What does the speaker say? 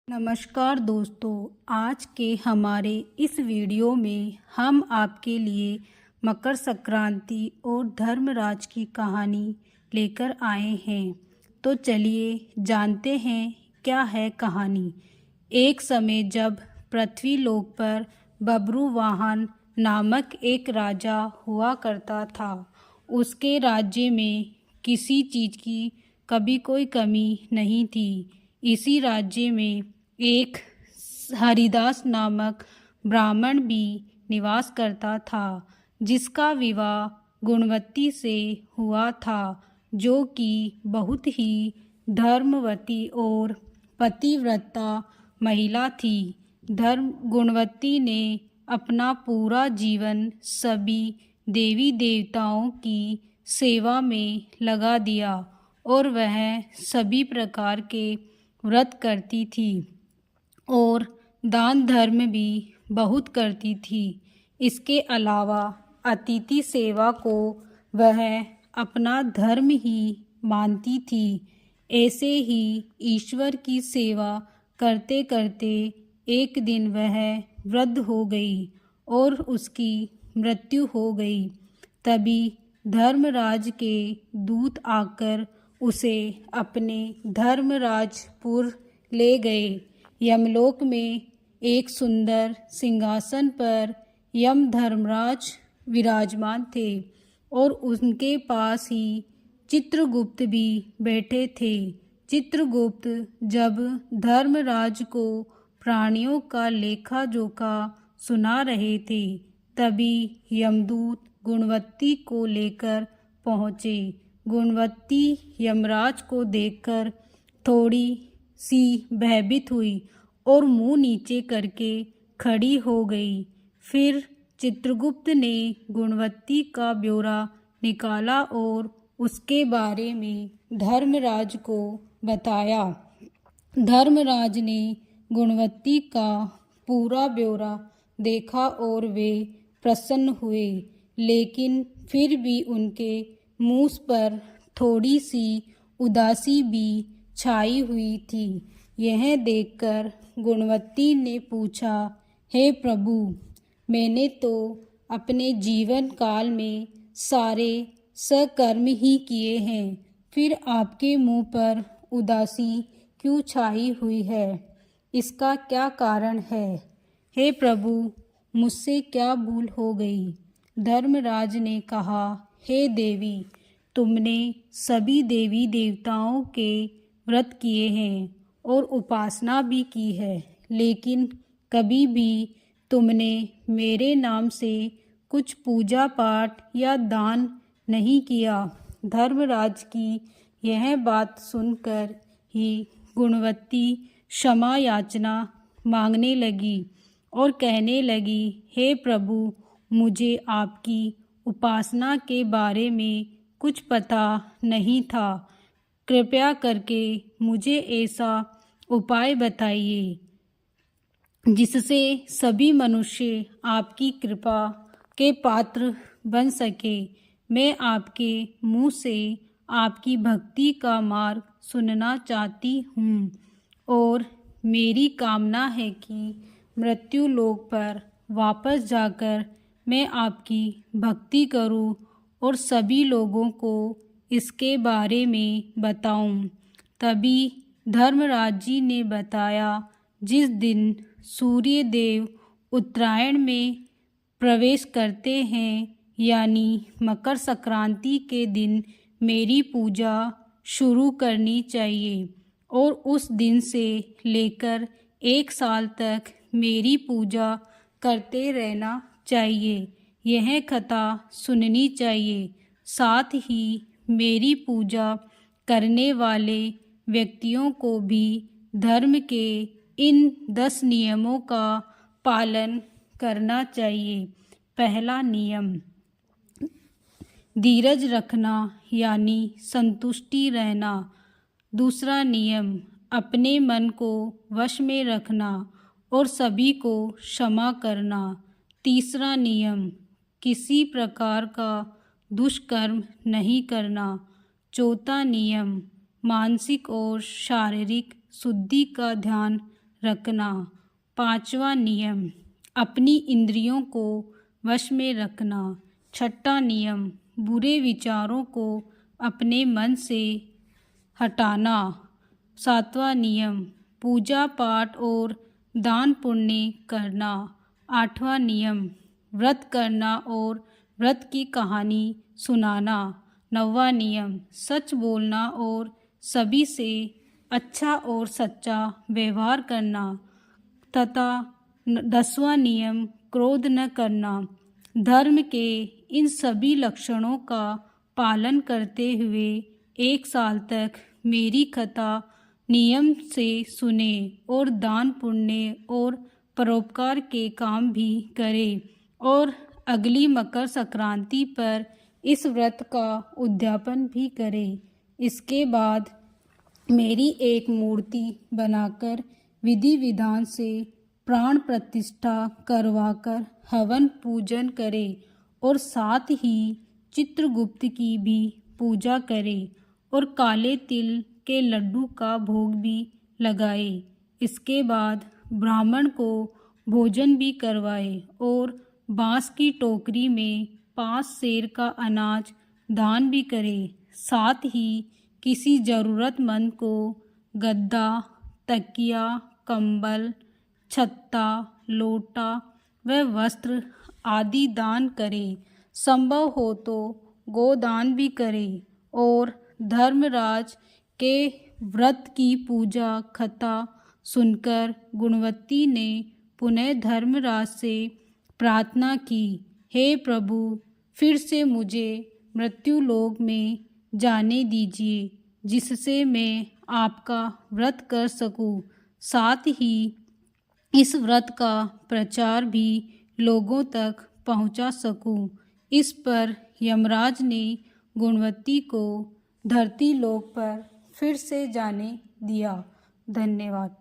नमस्कार दोस्तों, आज के हमारे इस वीडियो में हम आपके लिए मकर संक्रांति और धर्मराज की कहानी लेकर आए हैं। तो चलिए जानते हैं क्या है कहानी। एक समय जब पृथ्वी लोक पर बब्रुवाहन नामक एक राजा हुआ करता था। उसके राज्य में किसी चीज़ की कभी कोई कमी नहीं थी। इसी राज्य में एक हरिदास नामक ब्राह्मण भी निवास करता था, जिसका विवाह गुणवती से हुआ था, जो कि बहुत ही धर्मवती और पतिव्रता महिला थी। गुणवती ने अपना पूरा जीवन सभी देवी देवताओं की सेवा में लगा दिया और वह सभी प्रकार के व्रत करती थी और दान धर्म भी बहुत करती थी। इसके अलावा अतिथि सेवा को वह अपना धर्म ही मानती थी। ऐसे ही ईश्वर की सेवा करते करते एक दिन वह वृद्ध हो गई और उसकी मृत्यु हो गई। तभी धर्मराज के दूत आकर उसे अपने धर्मराजपुर ले गए। यमलोक में एक सुंदर सिंहासन पर यम धर्मराज विराजमान थे और उनके पास ही चित्रगुप्त भी बैठे थे। चित्रगुप्त जब धर्मराज को प्राणियों का लेखा जोखा सुना रहे थे, तभी यमदूत गुणवती को लेकर पहुँचे। गुणवती यमराज को देखकर थोड़ी सी भयभीत हुई और मुंह नीचे करके खड़ी हो गई। फिर चित्रगुप्त ने गुणवती का ब्यौरा निकाला और उसके बारे में धर्मराज को बताया। धर्मराज ने गुणवती का पूरा ब्यौरा देखा और वे प्रसन्न हुए, लेकिन फिर भी उनके मुंह पर थोड़ी सी उदासी भी छाई हुई थी। यह देखकर गुणवती ने पूछा, हे प्रभु, मैंने तो अपने जीवन काल में सारे सत्कर्म ही किए हैं, फिर आपके मुंह पर उदासी क्यों छाई हुई है? इसका क्या कारण है? हे प्रभु, मुझसे क्या भूल हो गई? धर्मराज ने कहा, हे देवी, तुमने सभी देवी देवताओं के व्रत किए हैं और उपासना भी की है, लेकिन कभी भी तुमने मेरे नाम से कुछ पूजा पाठ या दान नहीं किया। धर्मराज की यह बात सुनकर ही गुणवती क्षमा याचना मांगने लगी और कहने लगी, हे प्रभु, मुझे आपकी उपासना के बारे में कुछ पता नहीं था। कृपया करके मुझे ऐसा उपाय बताइए जिससे सभी मनुष्य आपकी कृपा के पात्र बन सके। मैं आपके मुंह से आपकी भक्ति का मार्ग सुनना चाहती हूँ और मेरी कामना है कि मृत्यु लोक पर वापस जाकर मैं आपकी भक्ति करूँ और सभी लोगों को इसके बारे में बताऊं। तभी धर्मराज जी ने बताया, जिस दिन सूर्य देव उत्तरायण में प्रवेश करते हैं, यानी मकर संक्रांति के दिन मेरी पूजा शुरू करनी चाहिए और उस दिन से लेकर 1 साल तक मेरी पूजा करते रहना चाहिए। यह कथा सुननी चाहिए। साथ ही मेरी पूजा करने वाले व्यक्तियों को भी धर्म के इन 10 नियमों का पालन करना चाहिए। पहला नियम, धीरज रखना यानी संतुष्टि रहना। दूसरा नियम, अपने मन को वश में रखना और सभी को क्षमा करना। तीसरा नियम, किसी प्रकार का दुष्कर्म नहीं करना। चौथा नियम, मानसिक और शारीरिक शुद्धि का ध्यान रखना। 5वां नियम, अपनी इंद्रियों को वश में रखना। 6वां नियम, बुरे विचारों को अपने मन से हटाना। 7वां नियम, पूजा पाठ और दान पुण्य करना। 8वां नियम, व्रत करना और व्रत की कहानी सुनाना। 9वां नियम, सच बोलना और सभी से अच्छा और सच्चा व्यवहार करना। तथा 10वां नियम, क्रोध न करना। धर्म के इन सभी लक्षणों का पालन करते हुए 1 साल तक मेरी कथा नियम से सुने और दान पुण्य और परोपकार के काम भी करें और अगली मकर संक्रांति पर इस व्रत का उद्यापन भी करें। इसके बाद मेरी एक मूर्ति बनाकर विधि विधान से प्राण प्रतिष्ठा करवाकर हवन पूजन करें और साथ ही चित्रगुप्त की भी पूजा करें और काले तिल के लड्डू का भोग भी लगाए। इसके बाद ब्राह्मण को भोजन भी करवाए और बांस की टोकरी में 5 सेर का अनाज दान भी करे। साथ ही किसी ज़रूरतमंद को गद्दा, तकिया, कंबल, छत्ता, लोटा व वस्त्र आदि दान करे। संभव हो तो गोदान भी करे। और धर्मराज के व्रत की पूजा कथा सुनकर गुणवती ने पुनः धर्मराज से प्रार्थना की, हे प्रभु, फिर से मुझे मृत्युलोक में जाने दीजिए जिससे मैं आपका व्रत कर सकूं। साथ ही इस व्रत का प्रचार भी लोगों तक पहुंचा सकूं। इस पर यमराज ने गुणवती को धरती लोक पर फिर से जाने दिया। धन्यवाद।